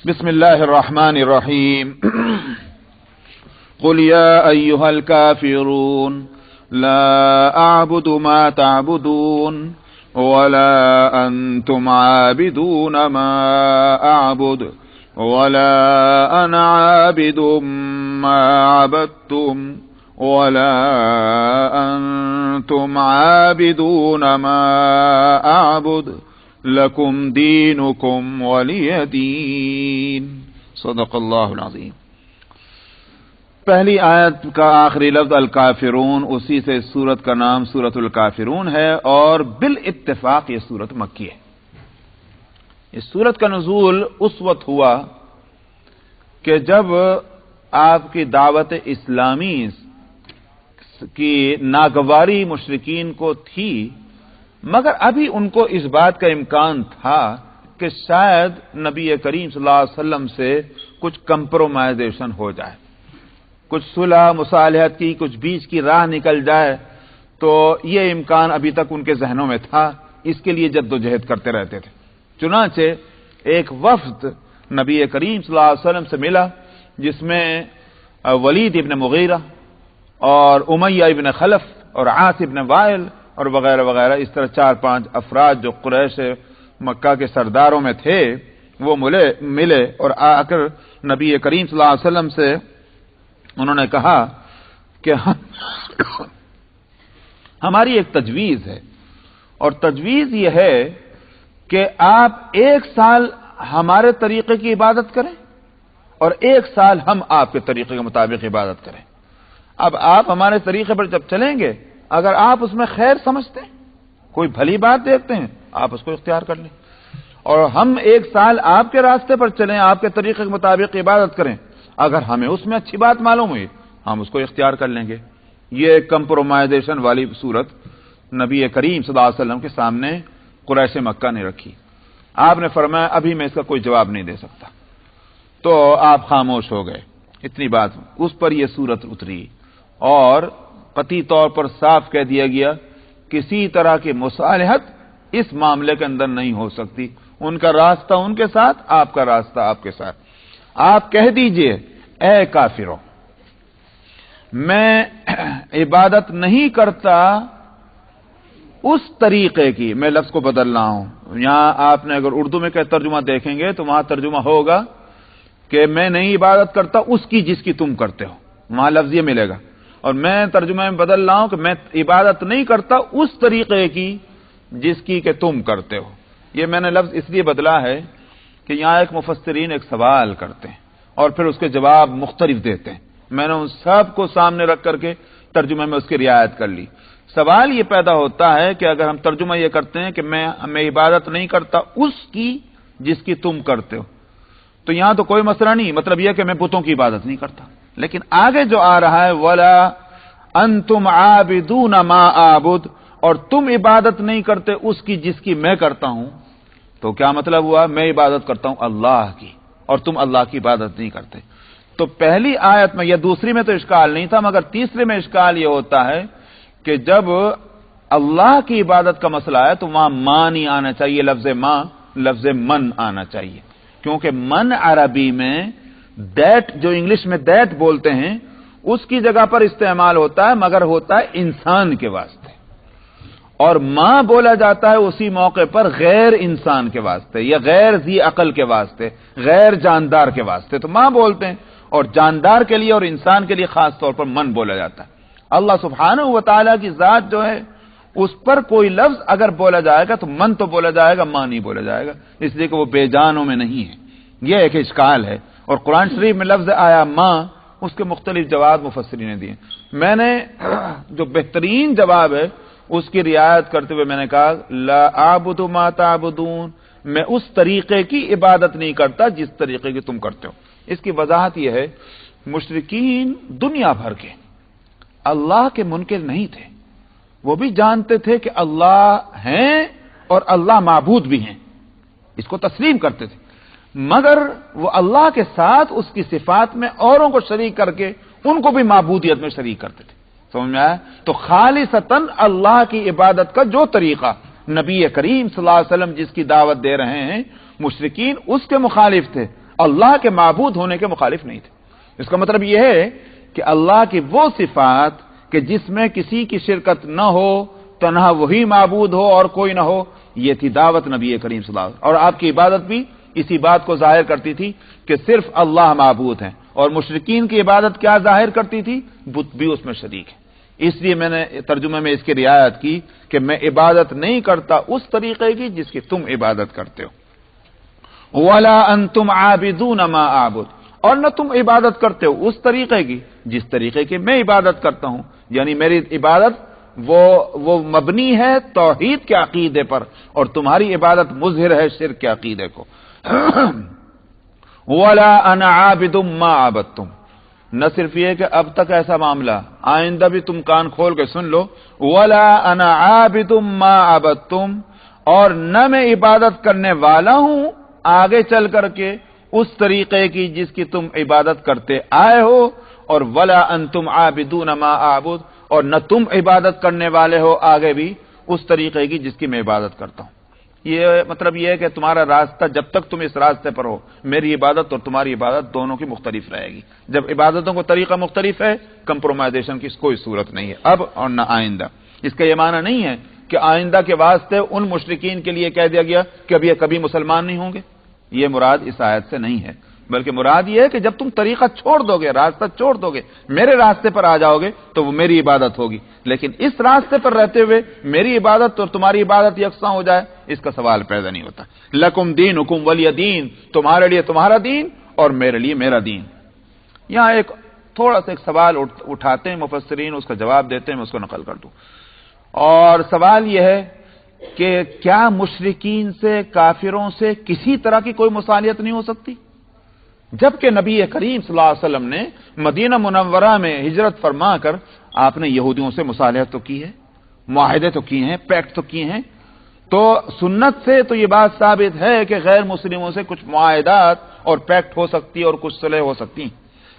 بسم الله الرحمن الرحيم قل يا أيها الكافرون لا أعبد ما تعبدون ولا أنتم عابدون ما أعبد ولا أنا عابد ما عبدتم ولا أنتم عابدون ما أعبد لکم دینکم ولی دین۔ صدق اللہ العظیم۔ پہلی آیت کا آخری لفظ الکافرون، اسی سے سورت کا نام سورۃ الکافرون ہے، اور بالاتفاق یہ سورت مکی ہے۔ اس سورت کا نزول اس وقت ہوا کہ جب آپ کی دعوت اسلامی کی ناگواری مشرکین کو تھی، مگر ابھی ان کو اس بات کا امکان تھا کہ شاید نبی کریم صلی اللہ علیہ وسلم سے کچھ کمپرومائزیشن ہو جائے، کچھ صلح مصالحت کی، کچھ بیچ کی راہ نکل جائے، تو یہ امکان ابھی تک ان کے ذہنوں میں تھا، اس کے لیے جد و جہد کرتے رہتے تھے۔ چنانچہ ایک وفد نبی کریم صلی اللہ علیہ وسلم سے ملا، جس میں ولید ابن مغیرہ اور امیہ ابن خلف اور عاص ابن وائل اور وغیرہ وغیرہ، اس طرح 4-5 افراد جو قریش مکہ کے سرداروں میں تھے، وہ ملے اور آ کر نبی کریم صلی اللہ علیہ وسلم سے انہوں نے کہا کہ ہماری ایک تجویز ہے، اور تجویز یہ ہے کہ آپ 1 سال ہمارے طریقے کی عبادت کریں اور 1 سال ہم آپ کے طریقے کے مطابق عبادت کریں۔ اب آپ ہمارے طریقے پر جب چلیں گے، اگر آپ اس میں خیر سمجھتے ہیں، کوئی بھلی بات دیکھتے ہیں، آپ اس کو اختیار کر لیں، اور ہم 1 سال آپ کے راستے پر چلیں، آپ کے طریقے کے مطابق عبادت کریں، اگر ہمیں اس میں اچھی بات معلوم ہوئی ہم اس کو اختیار کر لیں گے۔ یہ کمپرومائزیشن والی صورت نبی کریم صلی اللہ علیہ وسلم کے سامنے قریش مکہ نے رکھی۔ آپ نے فرمایا ابھی میں اس کا کوئی جواب نہیں دے سکتا، تو آپ خاموش ہو گئے۔ اتنی بات، اس پر یہ صورت اتری اور قطعی طور پر صاف کہہ دیا گیا کسی طرح کی مصالحت اس معاملے کے اندر نہیں ہو سکتی، ان کا راستہ ان کے ساتھ، آپ کا راستہ آپ کے ساتھ۔ آپ کہہ دیجئے اے کافروں، میں عبادت نہیں کرتا اس طریقے کی، میں لفظ کو بدل رہا ہوں، یہاں آپ نے اگر اردو میں کہ ترجمہ دیکھیں گے تو وہاں ترجمہ ہوگا کہ میں نہیں عبادت کرتا اس کی جس کی تم کرتے ہو، وہاں لفظ یہ ملے گا، اور میں ترجمہ میں بدل رہا ہوں کہ میں عبادت نہیں کرتا اس طریقے کی جس کی کہ تم کرتے ہو۔ یہ میں نے لفظ اس لیے بدلا ہے کہ یہاں ایک مفسرین ایک سوال کرتے ہیں اور پھر اس کے جواب مختلف دیتے ہیں، میں نے ان سب کو سامنے رکھ کر کے ترجمے میں اس کی رعایت کر لی۔ سوال یہ پیدا ہوتا ہے کہ اگر ہم ترجمہ یہ کرتے ہیں کہ میں عبادت نہیں کرتا اس کی جس کی تم کرتے ہو، تو یہاں تو کوئی مسئلہ نہیں، مطلب یہ کہ میں بتوں کی عبادت نہیں کرتا، لیکن آگے جو آ رہا ہے وَلَا أَنْتُمْ عَابِدُونَ مَا أَعْبُدُ، اور تم عبادت نہیں کرتے اس کی جس کی میں کرتا ہوں، تو کیا مطلب ہوا؟ میں عبادت کرتا ہوں اللہ کی اور تم اللہ کی عبادت نہیں کرتے۔ تو پہلی آیت میں یا دوسری میں تو اشکال نہیں تھا، مگر تیسرے میں اشکال یہ ہوتا ہے کہ جب اللہ کی عبادت کا مسئلہ ہے تو وہاں ماں نہیں آنا چاہیے، لفظ ماں، لفظ من آنا چاہیے، کیونکہ من عربی میں دیٹ، جو انگلش میں دیٹ بولتے ہیں، اس کی جگہ پر استعمال ہوتا ہے، مگر ہوتا ہے انسان کے واسطے، اور ماں بولا جاتا ہے اسی موقع پر غیر انسان کے واسطے یا غیر ذی عقل کے واسطے، غیر جاندار کے واسطے، تو ماں بولتے ہیں، اور جاندار کے لیے اور انسان کے لیے خاص طور پر من بولا جاتا ہے۔ اللہ سبحانہ و تعالیٰ کی ذات جو ہے اس پر کوئی لفظ اگر بولا جائے گا تو من تو بولا جائے گا، ماں نہیں بولا جائے گا، اس لیے کہ وہ بے جانوں میں نہیں ہے۔ یہ ایک اشکال ہے، اور قرآن شریف میں لفظ آیا ماں، اس کے مختلف جواب مفسرین نے دیے۔ میں نے جو بہترین جواب ہے اس کی رعایت کرتے ہوئے میں نے کہا لا اعبد ما تعبدون، میں اس طریقے کی عبادت نہیں کرتا جس طریقے کی تم کرتے ہو۔ اس کی وضاحت یہ ہے مشرکین دنیا بھر کے اللہ کے منکر نہیں تھے، وہ بھی جانتے تھے کہ اللہ ہیں اور اللہ معبود بھی ہیں، اس کو تسلیم کرتے تھے، مگر وہ اللہ کے ساتھ اس کی صفات میں اوروں کو شریک کر کے ان کو بھی معبودیت میں شریک کرتے تھے۔ سمجھ میں آیا؟ تو خالصتاً اللہ کی عبادت کا جو طریقہ نبی کریم صلی اللہ علیہ وسلم جس کی دعوت دے رہے ہیں، مشرکین اس کے مخالف تھے، اللہ کے معبود ہونے کے مخالف نہیں تھے۔ اس کا مطلب یہ ہے کہ اللہ کی وہ صفات کہ جس میں کسی کی شرکت نہ ہو، تنہا وہی معبود ہو اور کوئی نہ ہو، یہ تھی دعوت نبی کریم صلی اللہ علیہ وسلم۔ اور آپ کی عبادت بھی اسی بات کو ظاہر کرتی تھی کہ صرف اللہ معبود ہیں، اور مشرکین کی عبادت کیا ظاہر کرتی تھی؟ بت بھی اس میں شریک ہے۔ اس لیے میں نے ترجمے میں اس کی رعایت کی کہ میں عبادت نہیں کرتا اس طریقے کی جس کی تم عبادت کرتے ہو۔ وَلَا أَنْتُمْ عَابِدُونَ مَا أَعْبُدُ، اور نہ تم عبادت کرتے ہو اس طریقے کی جس طریقے کی میں عبادت کرتا ہوں، یعنی میری عبادت وہ مبنی ہے توحید کے عقیدے پر، اور تمہاری عبادت مظہر ہے شرک کے عقیدے کو۔ وَلَا أَنَا عَابِدٌ مَا عَبَدتُّمْ، نہ صرف یہ کہ اب تک ایسا معاملہ، آئندہ بھی تم کان کھول کے سن لو، وَلَا أَنَا عَابِدٌ مَا عَبَدتُّمْ، اور نہ میں عبادت کرنے والا ہوں آگے چل کر کے اس طریقے کی جس کی تم عبادت کرتے آئے ہو، اور وَلَا أَنْتُمْ عَابِدُونَ مَا أَعْبُدُ، اور نہ تم عبادت کرنے والے ہو آگے بھی اس طریقے کی جس کی میں عبادت کرتا ہوں۔ یہ مطلب یہ ہے کہ تمہارا راستہ، جب تک تم اس راستے پر ہو، میری عبادت اور تمہاری عبادت دونوں کی مختلف رہے گی۔ جب عبادتوں کو طریقہ مختلف ہے، کمپرومائزیشن کی کوئی صورت نہیں ہے اب اور نہ آئندہ۔ اس کا یہ معنی نہیں ہے کہ آئندہ کے واسطے ان مشرکین کے لیے کہہ دیا گیا کہ اب یہ کبھی مسلمان نہیں ہوں گے، یہ مراد اس آیت سے نہیں ہے، بلکہ مراد یہ ہے کہ جب تم طریقہ چھوڑ دو گے، راستہ چھوڑ دو گے، میرے راستے پر آ جاؤ گے تو وہ میری عبادت ہوگی، لیکن اس راستے پر رہتے ہوئے میری عبادت اور تمہاری عبادت یکساں ہو جائے، اس کا سوال پیدا نہیں ہوتا۔ لکم دینکم ولی دین، تمہارے لیے تمہارا دین اور میرے لیے میرا دین۔ یہاں ایک تھوڑا سا ایک سوال اٹھاتے ہیں مفسرین، اس کا جواب دیتے ہیں، میں اس کو نقل کر دوں۔ اور سوال یہ ہے کہ کیا مشرکین سے، کافروں سے کسی طرح کی کوئی مصالحت نہیں ہو سکتی؟ جبکہ نبی کریم صلی اللہ علیہ وسلم نے مدینہ منورہ میں ہجرت فرما کر آپ نے یہودیوں سے مصالحت تو کی ہے، معاہدے تو کیے ہیں، پیکٹ تو کیے ہیں، تو سنت سے تو یہ بات ثابت ہے کہ غیر مسلموں سے کچھ معاہدات اور پیکٹ ہو سکتی اور کچھ صلح ہو سکتی،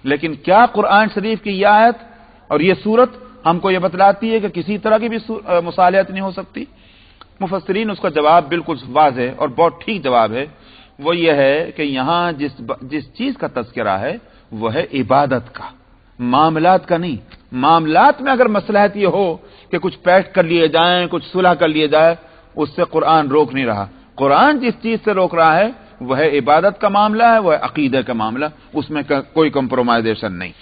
لیکن کیا قرآن شریف کی یہ آیت اور یہ سورت ہم کو یہ بتلاتی ہے کہ کسی طرح کی بھی مصالحت نہیں ہو سکتی؟ مفسرین اس کا جواب بالکل واضح اور بہت ٹھیک جواب ہے، وہ یہ ہے کہ یہاں جس چیز کا تذکرہ ہے وہ ہے عبادت کا، معاملات کا نہیں۔ معاملات میں اگر مصلحت یہ ہو کہ کچھ پیکٹ کر لیے جائیں، کچھ صلح کر لیے جائے، اس سے قرآن روک نہیں رہا۔ قرآن جس چیز سے روک رہا ہے وہ ہے عبادت کا معاملہ ہے، وہ ہے عقیدہ کا معاملہ، اس میں کوئی کمپرومائزیشن نہیں۔